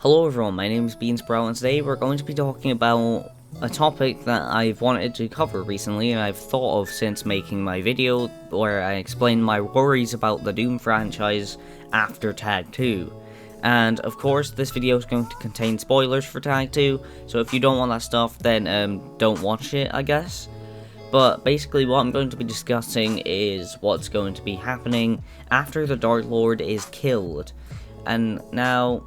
Hello everyone, my name is Beansprout and today we're going to be talking about a topic that I've wanted to cover recently and I've thought of since making my video where I explained my worries about the Doom franchise after Tag 2. And of course this video is going to contain spoilers for Tag 2, so if you don't want that stuff then don't watch it, I guess. But basically what I'm going to be discussing is what's going to be happening after the Dark Lord is killed. And now,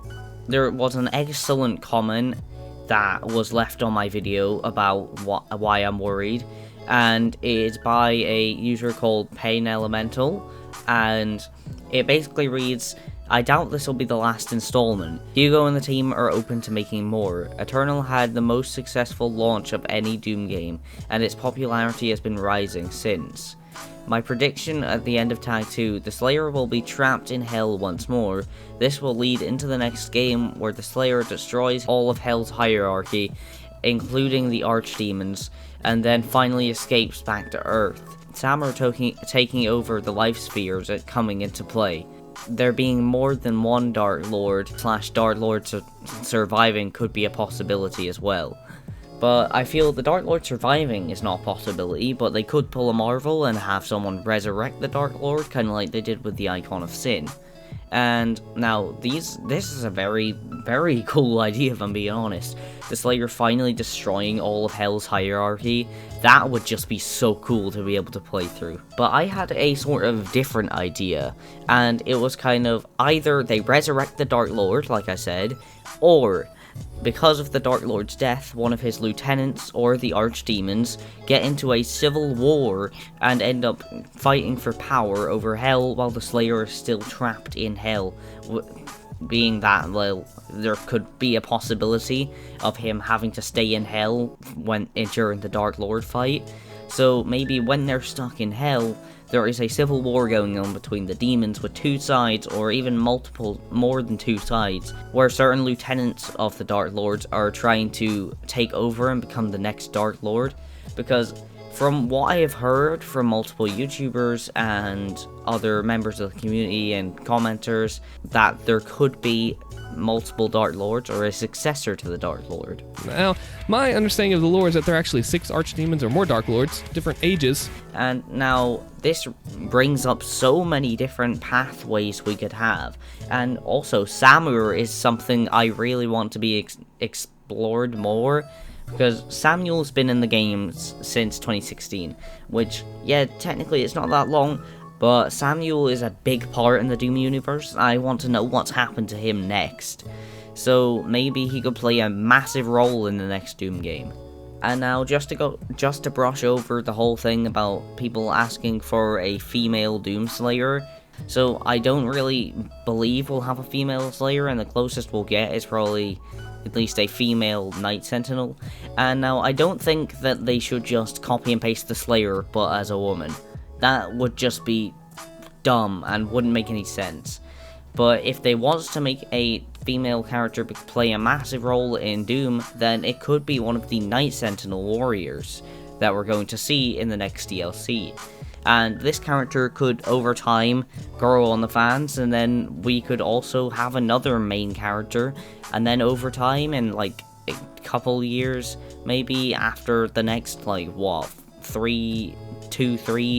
there was an excellent comment that was left on my video about why I'm worried, and it's by a user called Pain Elemental, and it basically reads, "I doubt this will be the last installment. Hugo and the team are open to making more. Eternal had the most successful launch of any Doom game, and its popularity has been rising since. My prediction at the end of Tag 2, the Slayer will be trapped in Hell once more. This will lead into the next game where the Slayer destroys all of Hell's hierarchy, including the Archdemons, and then finally escapes back to Earth. Sam are taking over the life spheres coming into play. There being more than one Dark Lord / Dark Lord surviving could be a possibility as well. But I feel the Dark Lord surviving is not a possibility, but they could pull a Marvel and have someone resurrect the Dark Lord, kind of like they did with the Icon of Sin. And now, this is a very, very cool idea if I'm being honest. The Slayer finally destroying all of Hell's hierarchy, that would just be so cool to be able to play through. But I had a sort of different idea, and it was kind of either they resurrect the Dark Lord, like I said, or because of the Dark Lord's death, one of his lieutenants or the Archdemons get into a civil war and end up fighting for power over Hell while the Slayer is still trapped in Hell. Being that, well, there could be a possibility of him having to stay in Hell during the Dark Lord fight. So maybe when they're stuck in Hell, there is a civil war going on between the demons with two sides, or even more than two sides, where certain lieutenants of the Dark Lords are trying to take over and become the next Dark Lord. Because from what I have heard from multiple YouTubers and other members of the community and commenters, that there could be multiple Dark Lords or a successor to the Dark Lord. Now, my understanding of the lore is that there are actually 6 Archdemons or more Dark Lords, different ages. And now, this brings up so many different pathways we could have. And also, Samur is something I really want to be explored more, because Samuel's been in the game since 2016, which, yeah, technically it's not that long, but Samuel is a big part in the Doom universe. I want to know what's happened to him next. So maybe he could play a massive role in the next Doom game. And now, just to brush over the whole thing about people asking for a female Doom Slayer. So I don't really believe we'll have a female Slayer, and the closest we'll get is probably at least a female Night Sentinel. And now, I don't think that they should just copy and paste the Slayer, but as a woman. That would just be dumb and wouldn't make any sense. But if they want to make a female character play a massive role in Doom, then it could be one of the Night Sentinel warriors that we're going to see in the next DLC. And this character could, over time, grow on the fans, and then we could also have another main character, and then over time, in like a couple years, maybe after the next, like, what, 3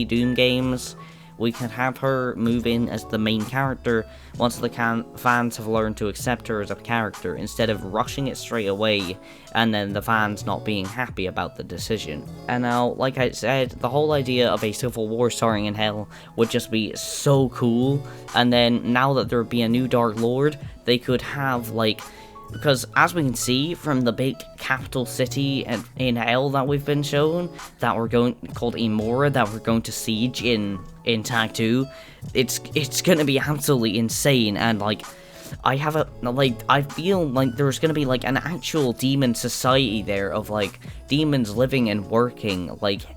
Doom games, we can have her move in as the main character once the fans have learned to accept her as a character, instead of rushing it straight away and then the fans not being happy about the decision. And now, like I said, the whole idea of a civil war starting in Hell would just be so cool. And then now that there would be a new Dark Lord, they could have, like, because as we can see from the big capital city in Hell that we've been shown, that called Emora, that we're going to siege in Tag 2, it's gonna be absolutely insane. And like, I feel like there's gonna be like an actual demon society there of like demons living and working like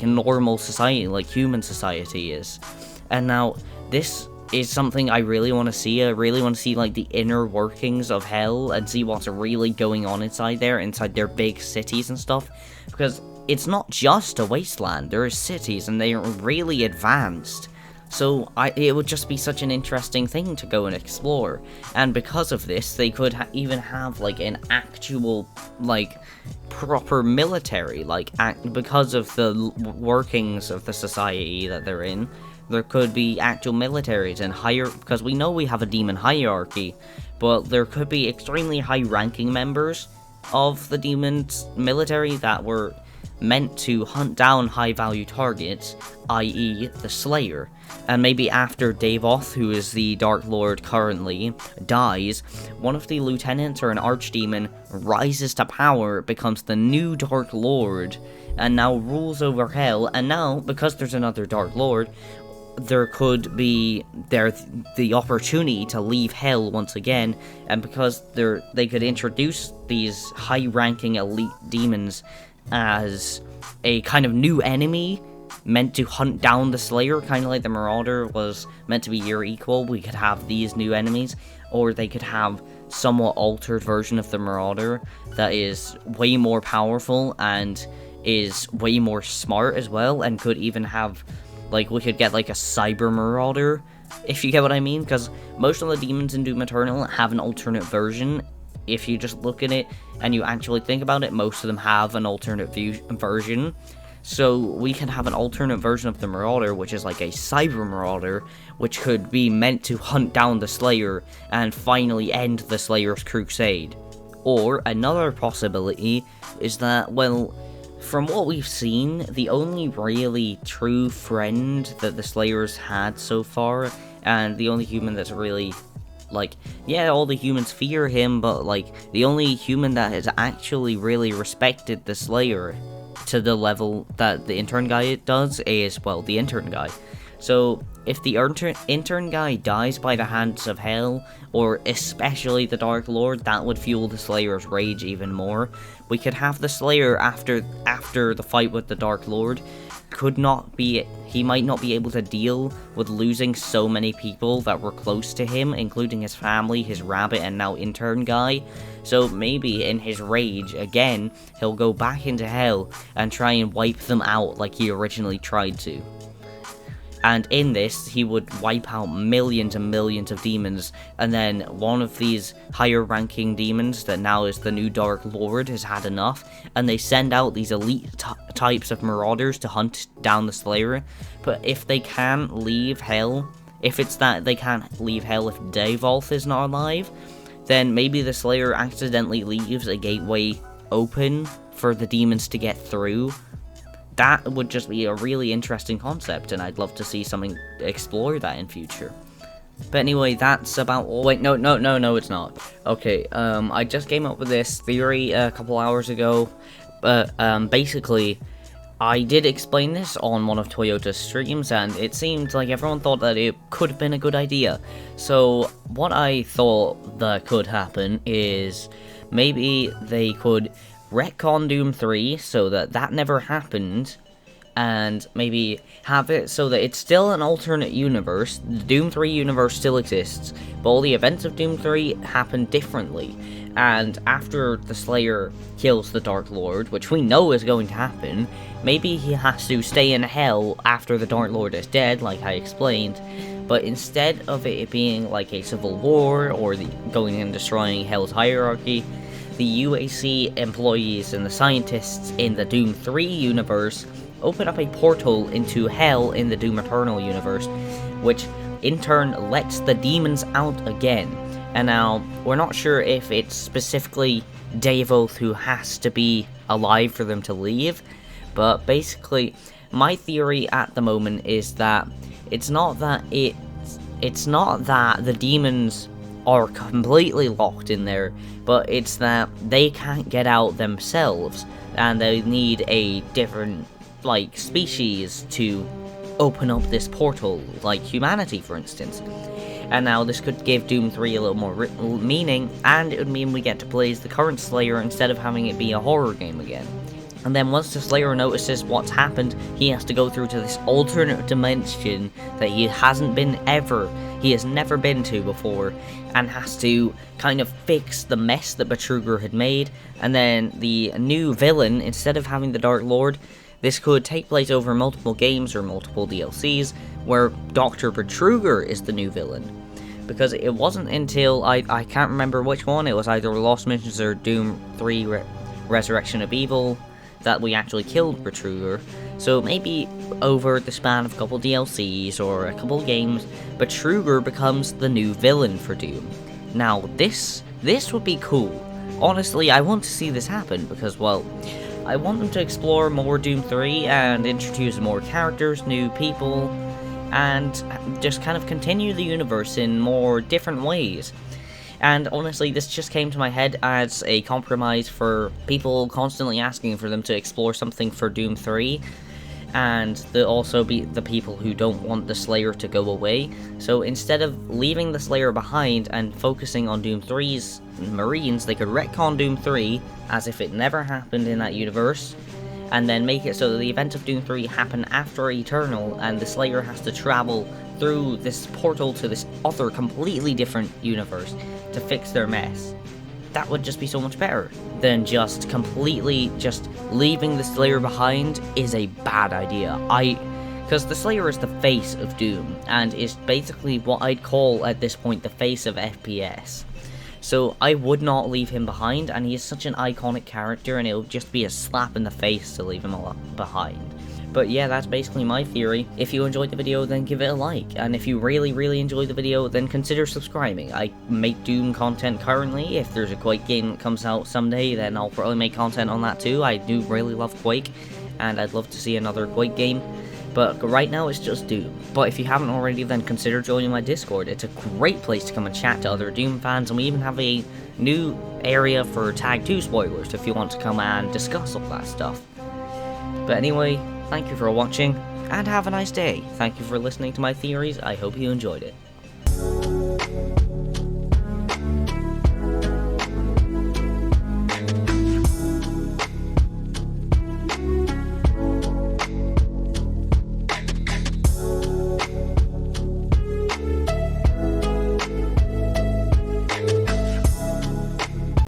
a normal society, like human society is. And now this is something I really want to see. I really want to see like the inner workings of Hell and see what's really going on inside their big cities and stuff, because it's not just a wasteland. There are cities and they are really advanced. So it would just be such an interesting thing to go and explore. And because of this, they could even have like an actual like proper military, like because of the workings of the society that they're in. There could be actual militaries and higher, because we know we have a demon hierarchy, but there could be extremely high-ranking members of the demon's military that were meant to hunt down high-value targets, i.e. the Slayer. And maybe after Davoth, who is the Dark Lord currently, dies, one of the lieutenants or an archdemon rises to power, becomes the new Dark Lord, and now rules over Hell. And now, because there's another Dark Lord, there could be the opportunity to leave Hell once again, and because they could introduce these high-ranking elite demons as a kind of new enemy meant to hunt down the Slayer, kind of like the Marauder was meant to be your equal. We could have these new enemies, or they could have somewhat altered version of the Marauder that is way more powerful and is way more smart as well, and could even have, like, we could get like a Cyber Marauder, if you get what I mean, because most of the demons in Doom Eternal have an alternate version. If you just look at it and you actually think about it, most of them have an alternate version. So we can have an alternate version of the Marauder, which is like a Cyber Marauder, which could be meant to hunt down the Slayer and finally end the Slayer's crusade. Or another possibility is that, well, from what we've seen, the only really true friend that the Slayers had so far, and the only human that's really, like, yeah, all the humans fear him, but, like, the only human that has actually really respected the Slayer to the level that the intern guy does is, well, the intern guy. So, if the intern guy dies by the hands of Hell, or especially the Dark Lord, that would fuel the Slayer's rage even more. We could have the Slayer after the fight with the Dark Lord he might not be able to deal with losing so many people that were close to him, including his family, his rabbit, and now intern guy. So maybe in his rage, again, he'll go back into Hell and try and wipe them out like he originally tried to. And in this, he would wipe out millions and millions of demons, and then one of these higher ranking demons that now is the new Dark Lord has had enough, and they send out these elite types of marauders to hunt down the Slayer. But if they can't leave Hell, if it's that they can't leave Hell if Davoth is not alive, then maybe the Slayer accidentally leaves a gateway open for the demons to get through. That would just be a really interesting concept, and I'd love to see something explore that in future. But anyway, that's about all. Wait, no, it's not. Okay, I just came up with this theory a couple hours ago, but basically, I did explain this on one of Toyota's streams, and it seemed like everyone thought that it could have been a good idea. So, what I thought that could happen is maybe they could retcon Doom 3 so that never happened, and maybe have it so that it's still an alternate universe. The Doom 3 universe still exists, but all the events of Doom 3 happen differently. And after the Slayer kills the Dark Lord, which we know is going to happen, maybe he has to stay in Hell after the Dark Lord is dead, like I explained. But instead of it being like a civil war or going and destroying Hell's hierarchy, the UAC employees and the scientists in the Doom 3 universe open up a portal into Hell in the Doom Eternal universe, which in turn lets the demons out again. And now, we're not sure if it's specifically Davoth who has to be alive for them to leave, but basically, my theory at the moment is that it's not that the demons are completely locked in there, but it's that they can't get out themselves, and they need a different, like, species to open up this portal, like humanity, for instance. And now this could give Doom 3 a little more meaning, and it would mean we get to play as the current Slayer instead of having it be a horror game again. And then once the Slayer notices what's happened, he has to go through to this alternate dimension that he has never been to before, and has to kind of fix the mess that Betruger had made. And then the new villain, instead of having the Dark Lord, this could take place over multiple games or multiple DLCs, where Dr. Betruger is the new villain. Because it wasn't until, I can't remember which one, it was either Lost Missions or Doom 3 Resurrection of Evil, that we actually killed Betruger. So maybe over the span of a couple DLCs or a couple games, Betruger becomes the new villain for Doom. Now, this would be cool. Honestly, I want to see this happen because, well, I want them to explore more Doom 3 and introduce more characters, new people, and just kind of continue the universe in more different ways. And honestly, this just came to my head as a compromise for people constantly asking for them to explore something for Doom 3, and also be the people who don't want the Slayer to go away. So instead of leaving the Slayer behind and focusing on Doom 3's Marines, they could retcon Doom 3 as if it never happened in that universe, and then make it so that the events of Doom 3 happen after Eternal, and the Slayer has to travel through this portal to this other completely different universe to fix their mess. That would just be so much better than just completely just leaving the Slayer behind is a bad idea. Because the Slayer is the face of Doom, and is basically what I'd call at this point the face of FPS. So I would not leave him behind, and he is such an iconic character, and it would just be a slap in the face to leave him behind. But yeah, that's basically my theory. If you enjoyed the video, then give it a like, and if you really enjoyed the video, then consider subscribing. I make Doom content currently. If there's a Quake game that comes out someday, then I'll probably make content on that too. I do really love Quake, and I'd love to see another Quake game. But right now it's just Doom. But if you haven't already, then consider joining my Discord. It's a great place to come and chat to other Doom fans, and we even have a new area for Tag 2 spoilers if you want to come and discuss all that stuff. But anyway, thank you for watching, and have a nice day. Thank you for listening to my theories. I hope you enjoyed it.